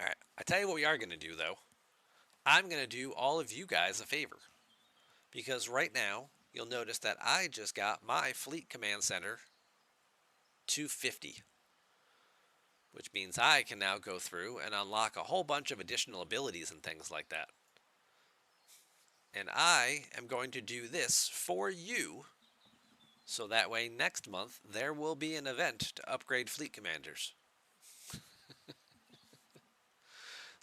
All right. I tell you what we are going to do, though. I'm going to do all of you guys a favor. Because right now, you'll notice that I just got my Fleet Command Center to 50. Which means I can now go through and unlock a whole bunch of additional abilities and things like that. And I am going to do this for you, so that way next month there will be an event to upgrade fleet commanders.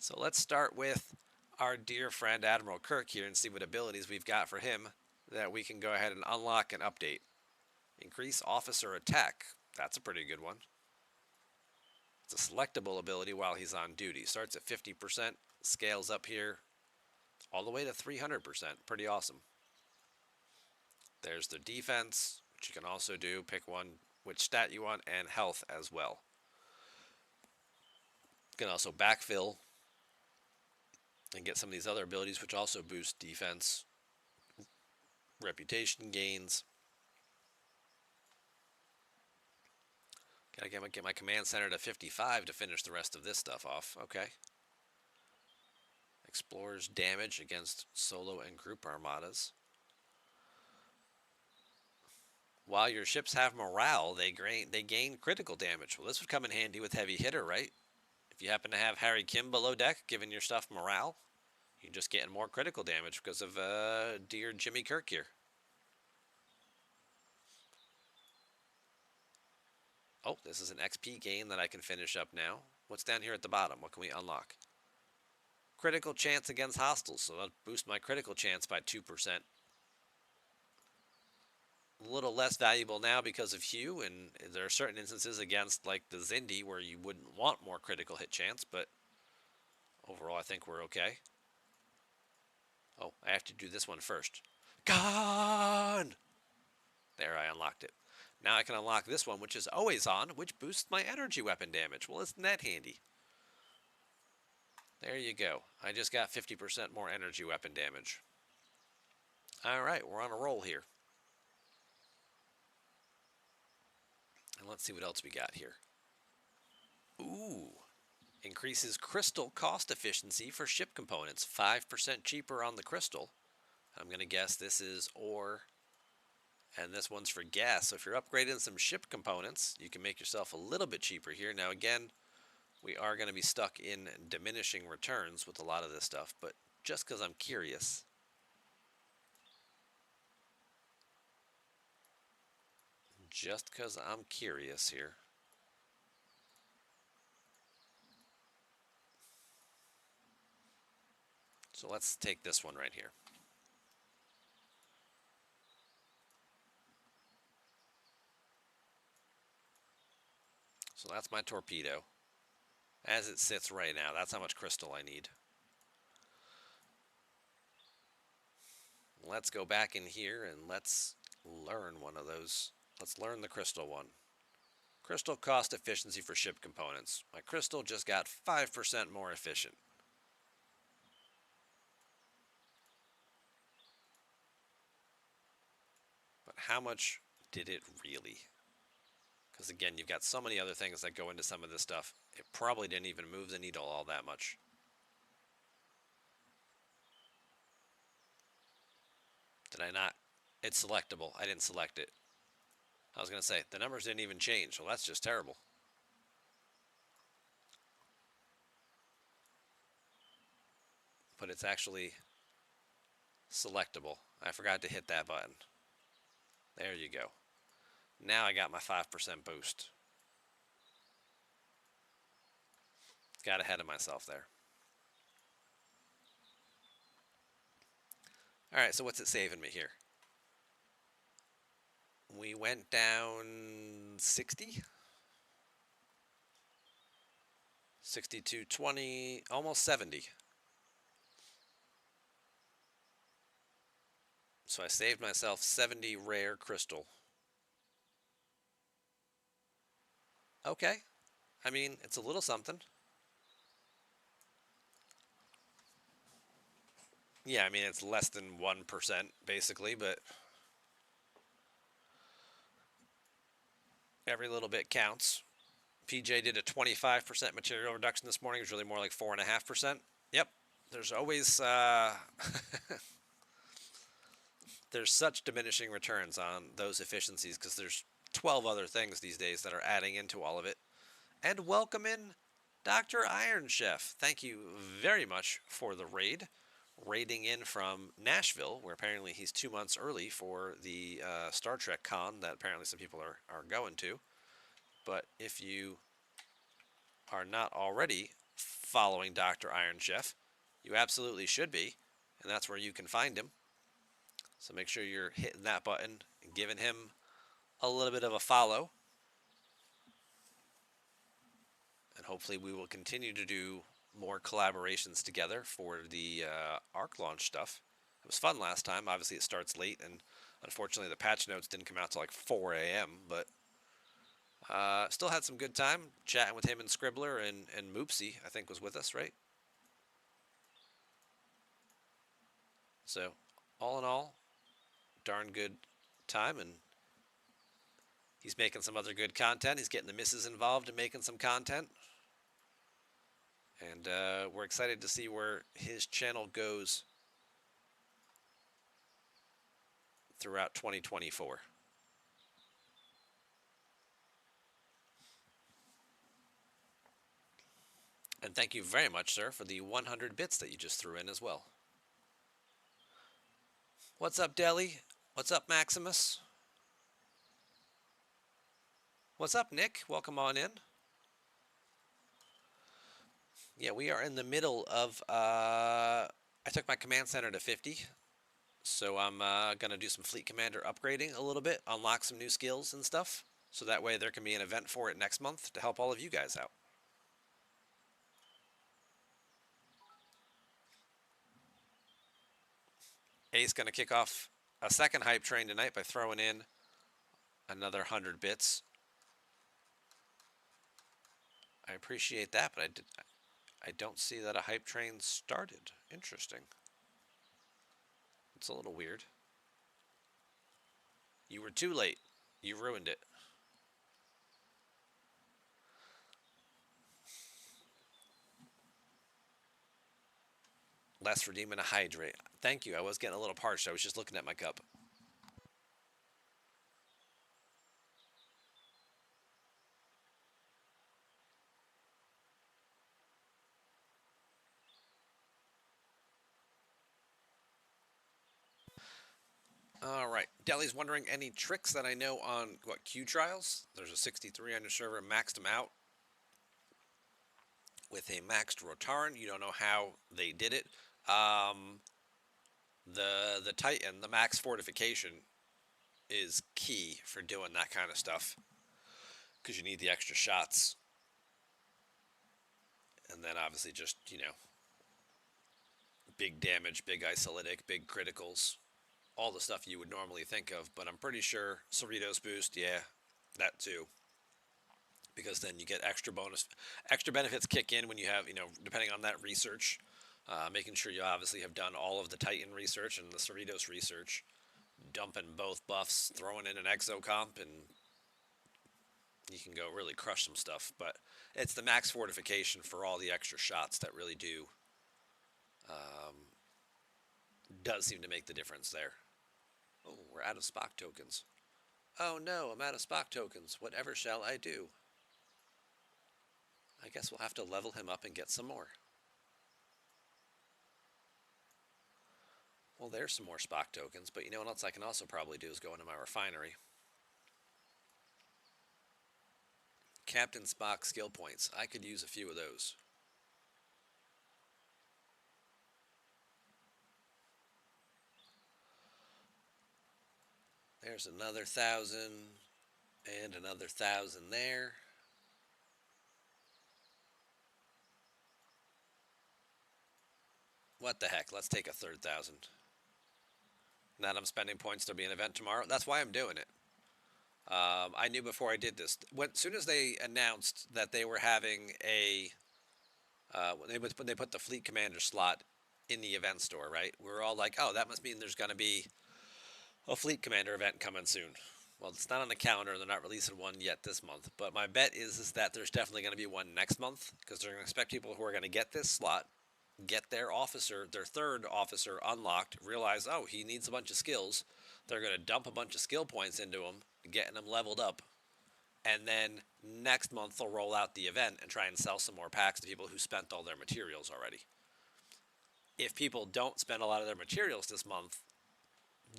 So let's start with our dear friend Admiral Kirk here and see what abilities we've got for him that we can go ahead and unlock and update. Increase officer attack. That's a pretty good one. It's a selectable ability while he's on duty. Starts at 50%, scales up here all the way to 300%. Pretty awesome. There's the defense, which you can also do. Pick one, which stat you want, and health as well. You can also backfill and get some of these other abilities, which also boost defense, reputation gains. Gotta get my command center to 55 to finish the rest of this stuff off. Okay. Explores damage against solo and group armadas. While your ships have morale, they gain critical damage. Well, this would come in handy with heavy hitter, right? If you happen to have Harry Kim below deck, giving your stuff morale, you're just getting more critical damage because of dear Jimmy Kirk here. Oh, this is an XP gain that I can finish up now. What's down here at the bottom? What can we unlock? Critical chance against hostiles, so that'll boost my critical chance by 2%. A little less valuable now because of Hugh, and there are certain instances against like the Zindi where you wouldn't want more critical hit chance, but overall I think we're okay. Oh, I have to do this one first. Gone! There, I unlocked it. Now I can unlock this one, which is always on, which boosts my energy weapon damage. Well, isn't that handy? There you go. I just got 50% more energy weapon damage. Alright, we're on a roll here. And let's see what else we got here. Ooh. Increases crystal cost efficiency for ship components. 5% cheaper on the crystal. I'm going to guess this is ore. And this one's for gas. So if you're upgrading some ship components, you can make yourself a little bit cheaper here. Now again, we are going to be stuck in diminishing returns with a lot of this stuff. But just because I'm curious. Just because I'm curious here. So let's take this one right here. So that's my torpedo. As it sits right now, that's how much crystal I need. Let's go back in here and let's learn one of those. Let's learn the crystal one. Crystal cost efficiency for ship components. My crystal just got 5% more efficient. But how much did it really? Because again, you've got so many other things that go into some of this stuff. It probably didn't even move the needle all that much. Did I not? It's selectable. I didn't select it. I was going to say, the numbers didn't even change. Well, that's just terrible. But it's actually selectable. I forgot to hit that button. There you go. Now I got my 5% boost. Got ahead of myself there. Alright, so what's it saving me here? We went down 60? 62.20, almost 70. So I saved myself 70 rare crystal. Okay. I mean, it's a little something. Yeah, I mean, it's less than 1%, basically, but every little bit counts. PJ did a 25% material reduction this morning. It was really more like 4.5%. Yep. There's always there's such diminishing returns on those efficiencies because there's 12 other things these days that are adding into all of it. And welcome in Dr. Iron Chef. Thank you very much for the raid. Raiding in from Nashville, where apparently he's 2 months early for the Star Trek con that apparently some people are going to. But if you are not already following Dr. Iron Chef, you absolutely should be, and that's where you can find him. So make sure you're hitting that button and giving him a little bit of a follow. And hopefully we will continue to do more collaborations together for the ARC launch stuff. It was fun last time. Obviously it starts late, and unfortunately the patch notes didn't come out till like 4 a.m., but still had some good time chatting with him and Scribbler, and Moopsy, I think, was with us, right? So, all in all, darn good time, and he's making some other good content. He's getting the missus involved in making some content. And we're excited to see where his channel goes throughout 2024. And thank you very much, sir, for the 100 bits that you just threw in as well. What's up, Deli? What's up, Maximus? What's up, Nick? Welcome on in. Yeah, we are in the middle of, I took my command center to 50. So I'm going to do some Fleet Commander upgrading a little bit, unlock some new skills and stuff. So that way there can be an event for it next month to help all of you guys out. Ace going to kick off a second hype train tonight by throwing in another 100 bits. I appreciate that, but I don't see that a hype train started. Interesting. It's a little weird. You were too late. You ruined it. Less redeeming a hydrate. Thank you. I was getting a little parched. I was just looking at my cup. All right. Deli's wondering any tricks that I know on what Q trials. There's a 63 on your server, maxed them out with a maxed Rotaran. You don't know how they did it. The Titan, the max fortification, is key for doing that kind of stuff because you need the extra shots, and then obviously just big damage, big isolytic, big criticals, all the stuff you would normally think of. But I'm pretty sure Cerritos boost, yeah, that too. Because then you get extra benefits kick in when you have, depending on that research, making sure you obviously have done all of the Titan research and the Cerritos research, dumping both buffs, throwing in an exo comp, and you can go really crush some stuff. But it's the max fortification for all the extra shots that really does seem to make the difference there. Oh, we're out of Spock tokens. Oh no, I'm out of Spock tokens. Whatever shall I do? I guess we'll have to level him up and get some more. Well, there's some more Spock tokens, but you know what else I can also probably do is go into my refinery. Captain Spock skill points. I could use a few of those. There's another 1,000 and another 1,000 there. What the heck? Let's take a third 1,000. Now that I'm spending points, there'll be an event tomorrow. That's why I'm doing it. I knew before I did this. As soon as they announced that they were having when they put the Fleet Commander slot in the event store, right? We were all like, oh, that must mean there's going to be a Fleet Commander event coming soon. Well, it's not on the calendar. They're not releasing one yet this month. But my bet is that there's definitely going to be one next month because they're going to expect people who are going to get this slot, get their officer, their third officer unlocked, realize, oh, he needs a bunch of skills. They're going to dump a bunch of skill points into him, getting him leveled up. And then next month they'll roll out the event and try and sell some more packs to people who spent all their materials already. If people don't spend a lot of their materials this month,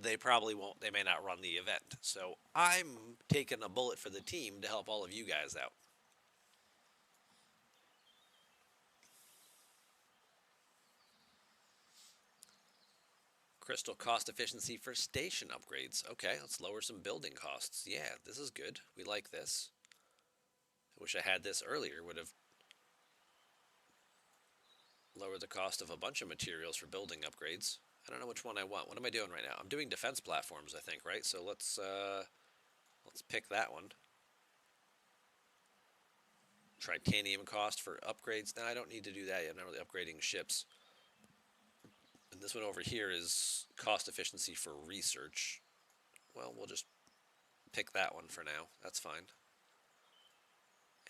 they probably won't. They may not run the event. So I'm taking a bullet for the team to help all of you guys out. Crystal cost efficiency for station upgrades. Okay, let's lower some building costs. Yeah, this is good. We like this. I wish I had this earlier. Would have lowered the cost of a bunch of materials for building upgrades. I don't know which one I want. What am I doing right now? I'm doing defense platforms, I think, right? So let's pick that one. Titanium cost for upgrades. Now I don't need to do that yet. I'm not really upgrading ships. And this one over here is cost efficiency for research. Well, we'll just pick that one for now. That's fine.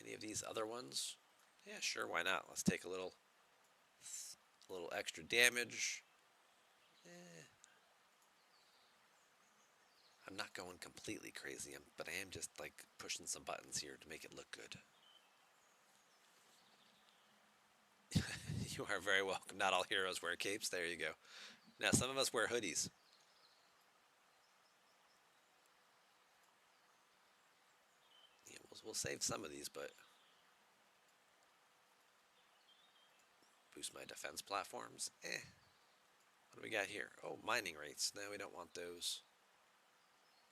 Any of these other ones? Yeah, sure, why not? Let's take a little extra damage. I'm not going completely crazy, but I am just like pushing some buttons here to make it look good. You are very welcome. Not all heroes wear capes. There you go. Now, some of us wear hoodies. Yeah, we'll save some of these, but boost my defense platforms. What do we got here? Oh, mining rates. No, we don't want those.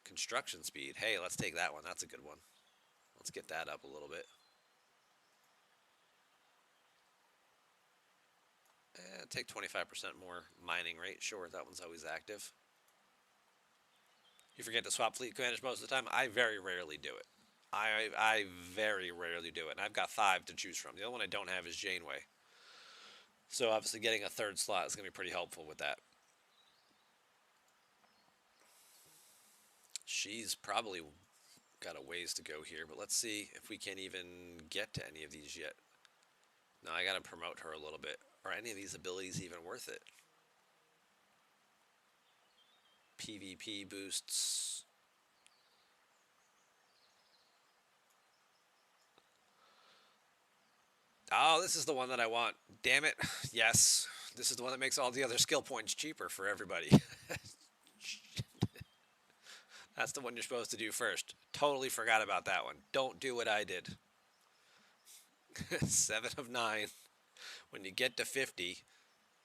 Construction speed. Hey, let's take that one. That's a good one. Let's get that up a little bit. Take 25% more mining rate. Sure, that one's always active. You forget to swap fleet commanders most of the time. I very rarely do it. I very rarely do it. And I've got 5 to choose from. The other one I don't have is Janeway. So obviously getting a third slot is going to be pretty helpful with that. She's probably got a ways to go here, but let's see if we can even get to any of these yet. No, I got to promote her a little bit. Are any of these abilities even worth it? PvP boosts. Oh, this is the one that I want. Damn it. Yes. This is the one that makes all the other skill points cheaper for everybody. That's the one you're supposed to do first. Totally forgot about that one. Don't do what I did. 7 of 9. When you get to 50,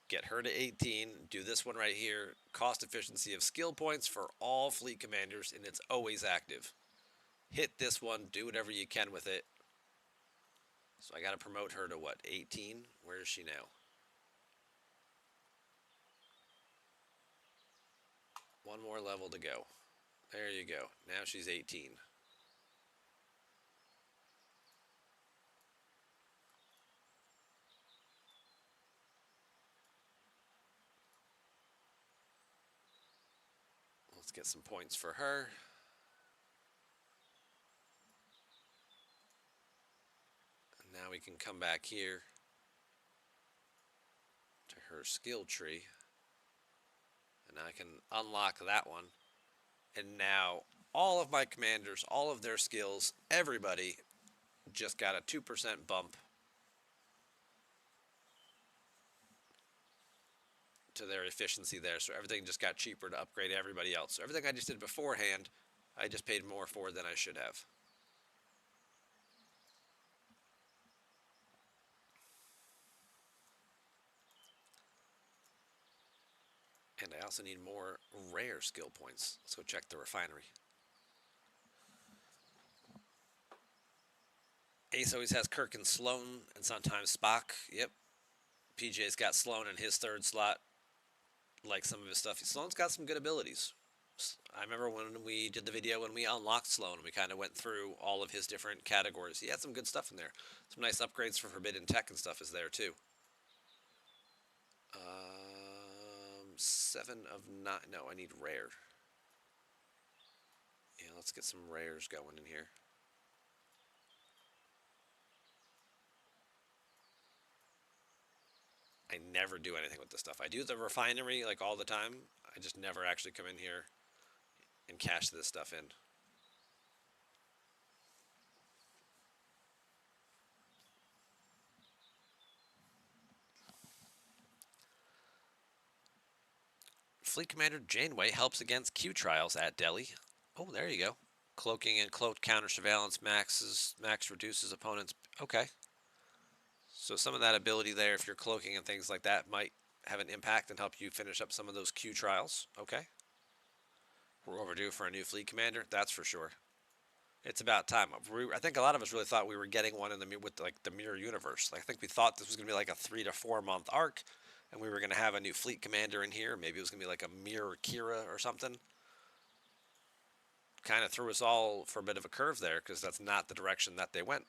get her to 18. Do this one right here. Cost efficiency of skill points for all fleet commanders, and it's always active. Hit this one. Do whatever you can with it. So I got to promote her to what, 18? Where is she now? One more level to go. There you go. Now she's 18. Let's get some points for her. And now we can come back here to her skill tree. And I can unlock that one. And now all of my commanders, all of their skills, everybody just got a 2% bump to their efficiency there. So everything just got cheaper to upgrade everybody else. So everything I just did beforehand, I just paid more for than I should have. And I also need more rare skill points. Let's go check the refinery. Ace always has Kirk and Sloan, and sometimes Spock. Yep. PJ's got Sloan in his third slot. Like some of his stuff. Sloan's got some good abilities. I remember when we did the video when we unlocked Sloan, we kind of went through all of his different categories. He had some good stuff in there. Some nice upgrades for Forbidden Tech and stuff is there too. 7 of 9. No, I need rare. Yeah, let's get some rares going in here. I never do anything with this stuff. I do the refinery like all the time. I just never actually come in here and cash this stuff in. Fleet Commander Janeway helps against Q trials at Delhi. Oh, there you go. Cloaking and cloaked counter surveillance max reduces opponents. Okay. So some of that ability there, if you're cloaking and things like that, might have an impact and help you finish up some of those Q trials. Okay. We're overdue for a new fleet commander, that's for sure. It's about time. I think a lot of us really thought we were getting one in the with like the mirror universe. Like, I think we thought this was going to be like a 3 to 4 month arc, and we were going to have a new fleet commander in here. Maybe it was going to be like a mirror Kira or something. Kind of threw us all for a bit of a curve there because that's not the direction that they went,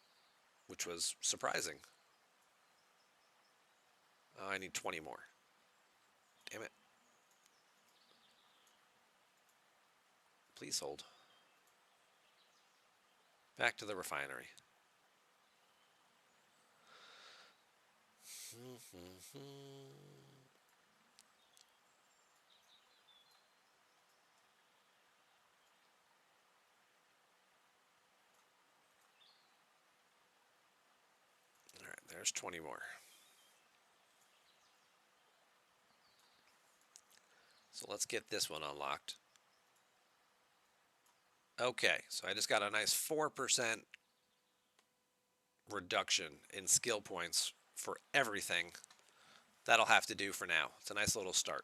which was surprising. I need 20 more. Damn it. Please hold. Back to the refinery. All right, there's 20 more. So let's get this one unlocked. Okay, so I just got a nice 4% reduction in skill points for everything. That'll have to do for now. It's a nice little start.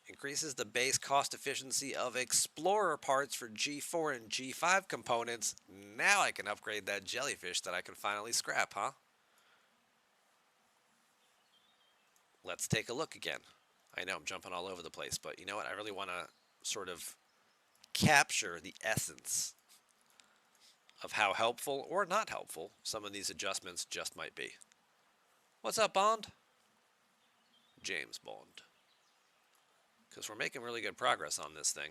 Increases the base cost efficiency of Explorer parts for G4 and G5 components. Now I can upgrade that jellyfish that I can finally scrap, huh? Let's take a look again. I know I'm jumping all over the place, but you know what? I really want to sort of capture the essence of how helpful or not helpful some of these adjustments just might be. What's up, Bond? James Bond. Because we're making really good progress on this thing.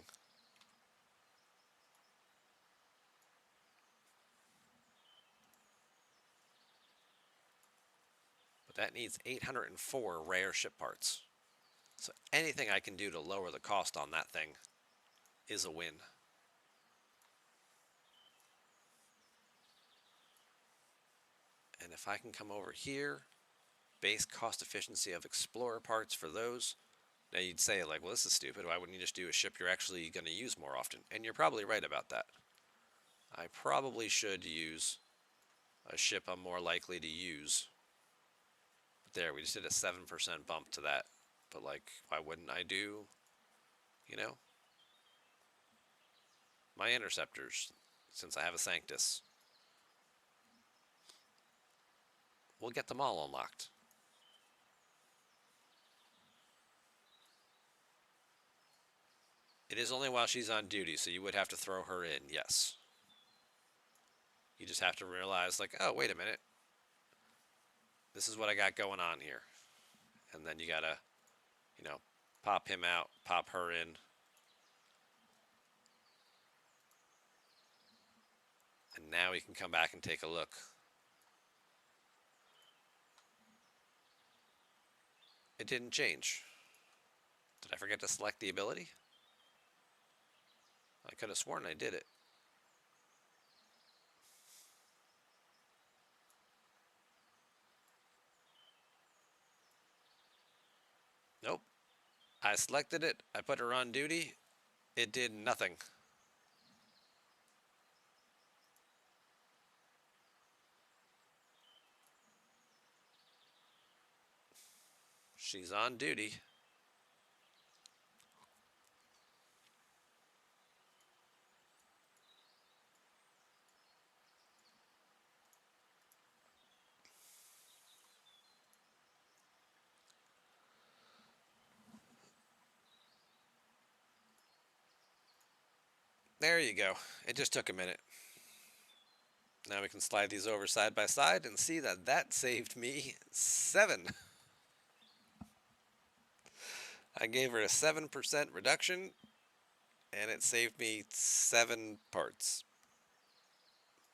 But that needs 804 rare ship parts. So anything I can do to lower the cost on that thing is a win. And if I can come over here, base cost efficiency of Explorer parts for those. Now you'd say, like, well, this is stupid. Why wouldn't you just do a ship you're actually going to use more often? And you're probably right about that. I probably should use a ship I'm more likely to use. But there, we just did a 7% bump to that. But, like, why wouldn't I do, you know, my interceptors, since I have a Sanctus? We'll get them all unlocked. It is only while she's on duty, so you would have to throw her in, yes. You just have to realize, like, oh, wait a minute. This is what I got going on here. And then you gotta, you know, pop him out, pop her in. And now we can come back and take a look. It didn't change. Did I forget to select the ability? I could have sworn I did it. Nope. I selected it. I put her on duty. It did nothing. She's on duty. There you go. It just took a minute. Now we can slide these over side by side and see that that saved me 7. I gave her a 7% reduction, and it saved me 7 parts.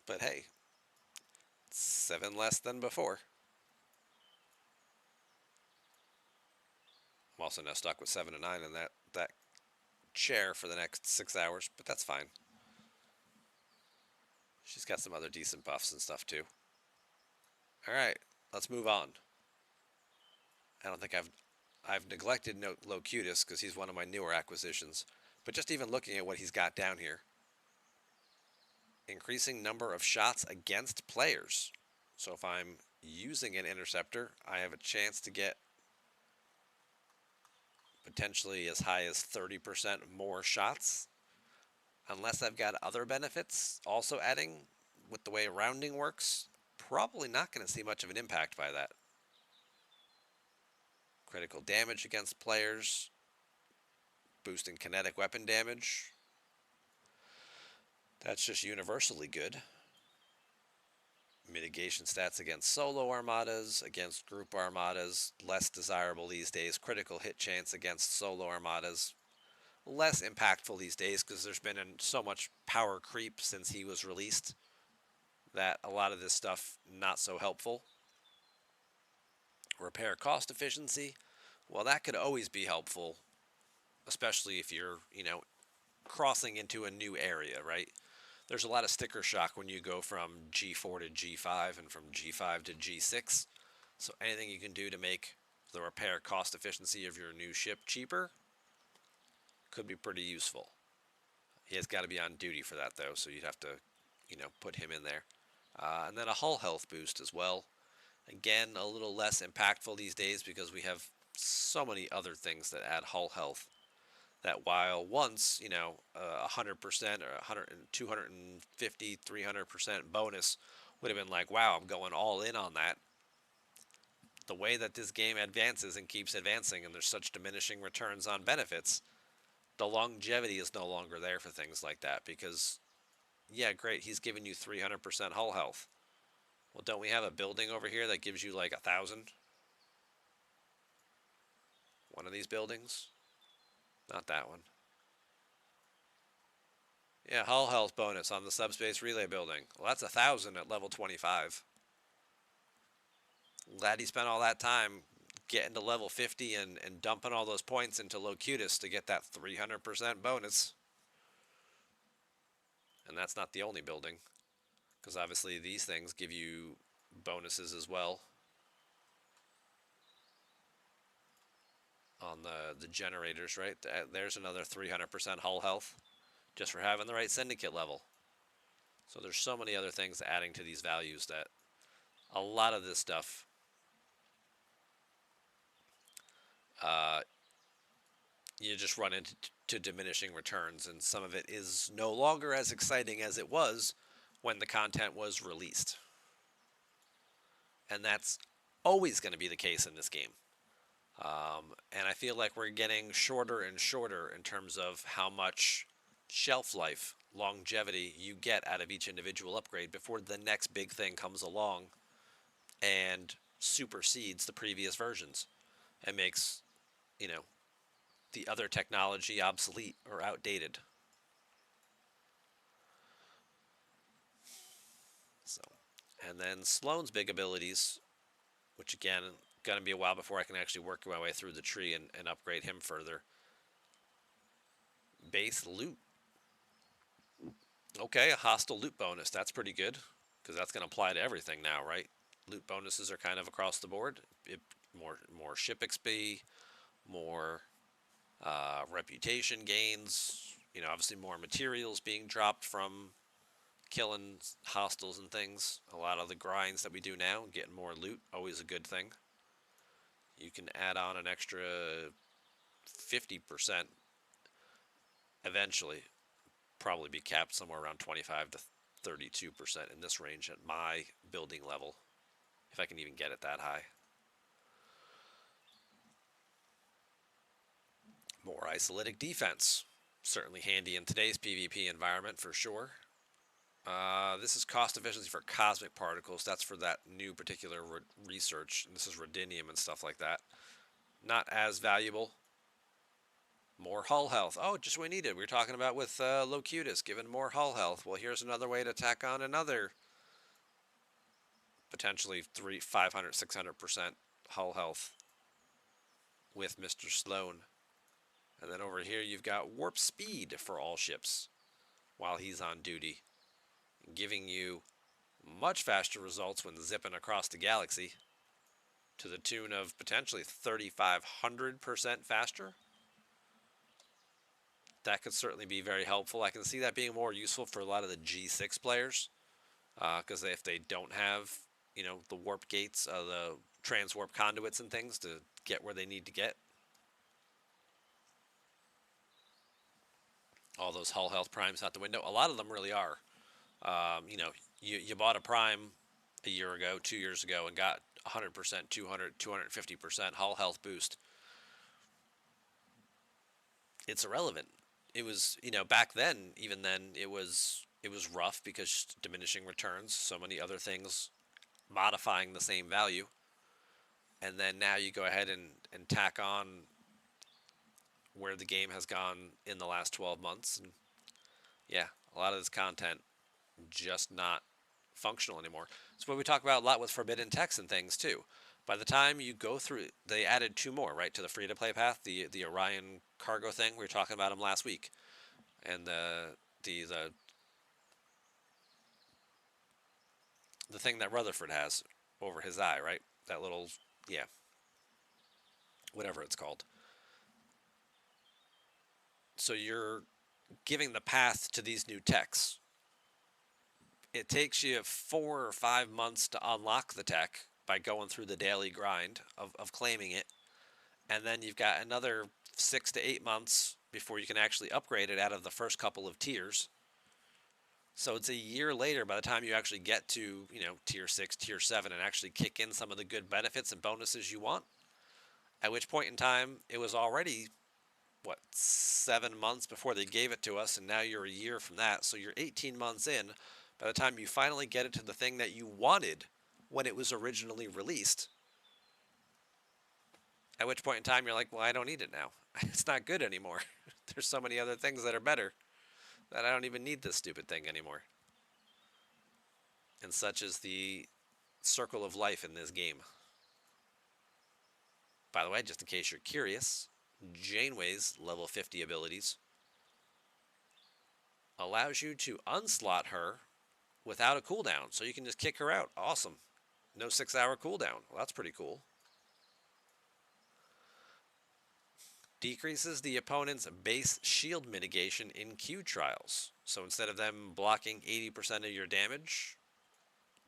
But hey, 7 less than before. I'm also now stuck with 7 and 9 in that chair for the next 6 hours, but that's fine. She's got some other decent buffs and stuff too. All right, let's move on. I don't think I've neglected Locutus because he's one of my newer acquisitions. But just even looking at what he's got down here, increasing number of shots against players. So if I'm using an interceptor, I have a chance to get potentially as high as 30% more shots. Unless I've got other benefits also adding with the way rounding works, probably not going to see much of an impact by that. Critical damage against players, boosting kinetic weapon damage. That's just universally good. Mitigation stats against solo armadas, against group armadas, less desirable these days. Critical hit chance against solo armadas, less impactful these days because there's been so much power creep since he was released that a lot of this stuff not so helpful. Repair cost efficiency, well, that could always be helpful, especially if you're, crossing into a new area, right? There's a lot of sticker shock when you go from G4 to G5 and from G5 to G6. So anything you can do to make the repair cost efficiency of your new ship cheaper could be pretty useful. He has got to be on duty for that though, so you'd have to, put him in there. And then a hull health boost as well. Again, a little less impactful these days because we have so many other things that add hull health. That while once, 100% or 100, 250, 300% bonus would have been like, wow, I'm going all in on that. The way that this game advances and keeps advancing and there's such diminishing returns on benefits, the longevity is no longer there for things like that because, yeah, great, he's giving you 300% hull health. Well, don't we have a building over here that gives you like 1,000? One of these buildings? Not that one. Yeah, hull health bonus on the subspace relay building. Well, that's 1,000 at level 25. Glad he spent all that time getting to level 50 and dumping all those points into Locutus to get that 300% bonus. And that's not the only building, because obviously these things give you bonuses as well. On the generators, right? There's another 300% hull health just for having the right syndicate level. So there's so many other things adding to these values that a lot of this stuff you just run into diminishing returns, and some of it is no longer as exciting as it was when the content was released. And that's always going to be the case in this game. And I feel like we're getting shorter and shorter in terms of how much shelf life, longevity you get out of each individual upgrade before the next big thing comes along and supersedes the previous versions and makes, the other technology obsolete or outdated. So, and then Sloane's big abilities, which again, going to be a while before I can actually work my way through the tree and upgrade him further. Base loot. Okay, a hostile loot bonus. That's pretty good, because that's going to apply to everything now, right? Loot bonuses are kind of across the board. More ship XP, more reputation gains. Obviously more materials being dropped from killing hostiles and things. A lot of the grinds that we do now, getting more loot, always a good thing. You can add on an extra 50% eventually. Probably be capped somewhere around 25 to 32% in this range at my building level, if I can even get it that high. More isolitic defense. Certainly handy in today's PvP environment for sure. This is cost efficiency for cosmic particles. That's for that new particular research. And this is rhodium and stuff like that. Not as valuable. More hull health. Oh, just what we needed. We were talking about with Locutus, giving more hull health. Well, here's another way to tack on another potentially 500, 600% hull health with Mr. Sloan. And then over here, you've got warp speed for all ships while he's on duty, giving you much faster results when zipping across the galaxy to the tune of potentially 3,500% faster. That could certainly be very helpful. I can see that being more useful for a lot of the G6 players, because if they don't have, the warp gates, the transwarp conduits and things to get where they need to get, all those hull health primes out the window. A lot of them really are. You bought a prime a year ago, 2 years ago, and got 100%, 200, 250% hull health boost. It's irrelevant. It was, back then, even then, it was rough because diminishing returns, so many other things modifying the same value. And then now you go ahead and tack on where the game has gone in the last 12 months. And yeah, a lot of this content just not functional anymore. It's what we talk about a lot with forbidden text and things too. By the time you go through, they added two more, right, to the free-to-play path, the Orion cargo thing. We were talking about them last week. And the thing that Rutherford has over his eye, right? That little, yeah, whatever it's called. So you're giving the path to these new techs. It takes you 4 or 5 months to unlock the tech by going through the daily grind of claiming it. And then you've got another 6 to 8 months before you can actually upgrade it out of the first couple of tiers. So it's a year later by the time you actually get to, tier 6, tier 7, and actually kick in some of the good benefits and bonuses you want. At which point in time, it was already, 7 months before they gave it to us, and now you're a year from that. So you're 18 months in by the time you finally get it to the thing that you wanted when it was originally released. At which point in time, you're like, well, I don't need it now. It's not good anymore. There's so many other things that are better that I don't even need this stupid thing anymore. And such is the circle of life in this game. By the way, just in case you're curious, Janeway's level 50 abilities allows you to unslot her without a cooldown. So you can just kick her out. Awesome. No 6-hour cooldown. Well, that's pretty cool. Decreases the opponent's base shield mitigation in Q trials. So instead of them blocking 80% of your damage,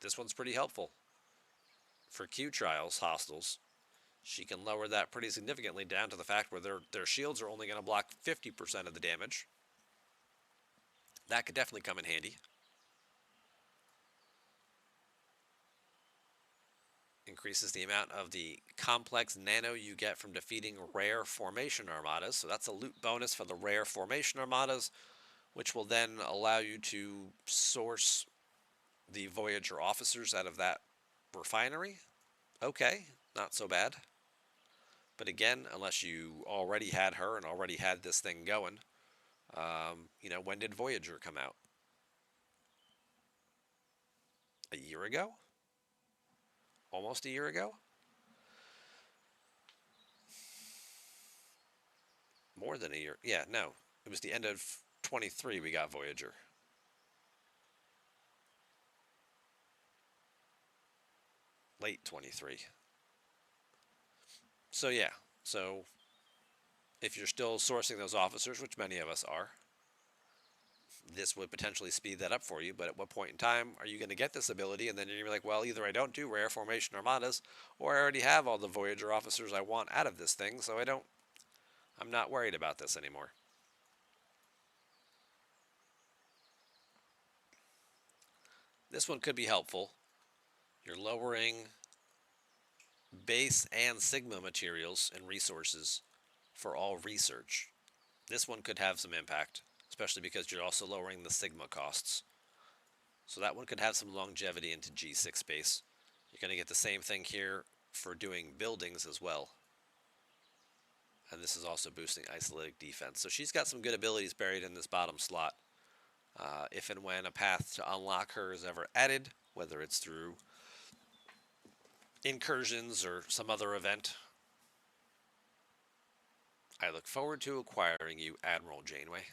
this one's pretty helpful. For Q trials, hostiles, she can lower that pretty significantly down to the fact where their shields are only going to block 50% of the damage. That could definitely come in handy. Increases the amount of the complex nano you get from defeating rare formation armadas. So that's a loot bonus for the rare formation armadas, which will then allow you to source the Voyager officers out of that refinery. Okay, not so bad. But again, unless you already had her and already had this thing going, when did Voyager come out? A year ago? Almost a year ago? More than a year. Yeah, no. It was the end of 23 we got Voyager. Late 23. So yeah. So if you're still sourcing those officers, which many of us are, this would potentially speed that up for you. But at what point in time are you going to get this ability? And then you're going to be like, well, either I don't do rare formation armadas, or I already have all the Voyager officers I want out of this thing, so I'm not worried about this anymore. This one could be helpful. You're lowering base and sigma materials and resources for all research. This one could have some impact, especially because you're also lowering the sigma costs. So that one could have some longevity into G6 space. You're going to get the same thing here for doing buildings as well. and this is also boosting isolated defense. So she's got some good abilities buried in this bottom slot. If and when a path to unlock her is ever added, whether it's through incursions or some other event, I look forward to acquiring you, Admiral Janeway.